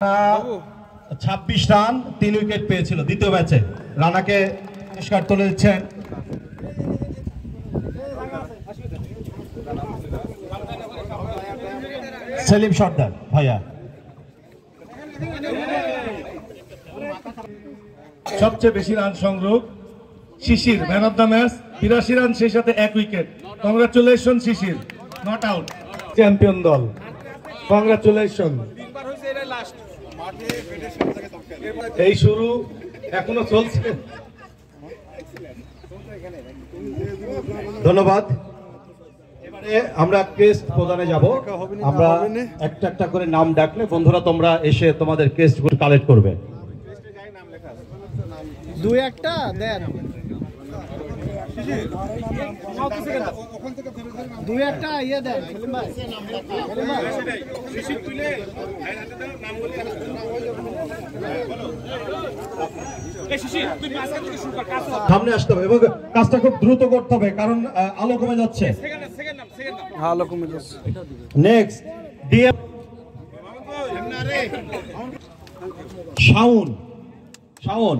26 run 3 wicket পেয়েছিল দ্বিতীয় ম্যাচে। রানাকে পুরস্কার তুলে দিচ্ছেন সেলিম সর্দার ভাইয়া। সবচেয়ে বেশি রান সংগ্রহ Shishir, man of the match, 82 run, সেই সাথে 1 wicket. Congratulation Shishir, not out. Champion দল, কংগ্রাচুলেশন। এই শুরু, এখনো চলছে। ধন্যবাদ। এবারে আমরা ক্রেস্ট প্রদানে যাব। আমরা একটা একটা করে নাম ডাকলে বন্ধুরা তোমরা এসে তোমাদের ক্রেস্ট গুলো কালেক্ট করবে। দুই একটা দেন, দুই একটা ইয়ে দেন সেলিম ভাই। সামনে আসতে হবে এবং কাজটা খুব দ্রুত করতে হবে, কারণ আলো কমে যাচ্ছে। আলো কমে যাচ্ছে। Next DM Shaon.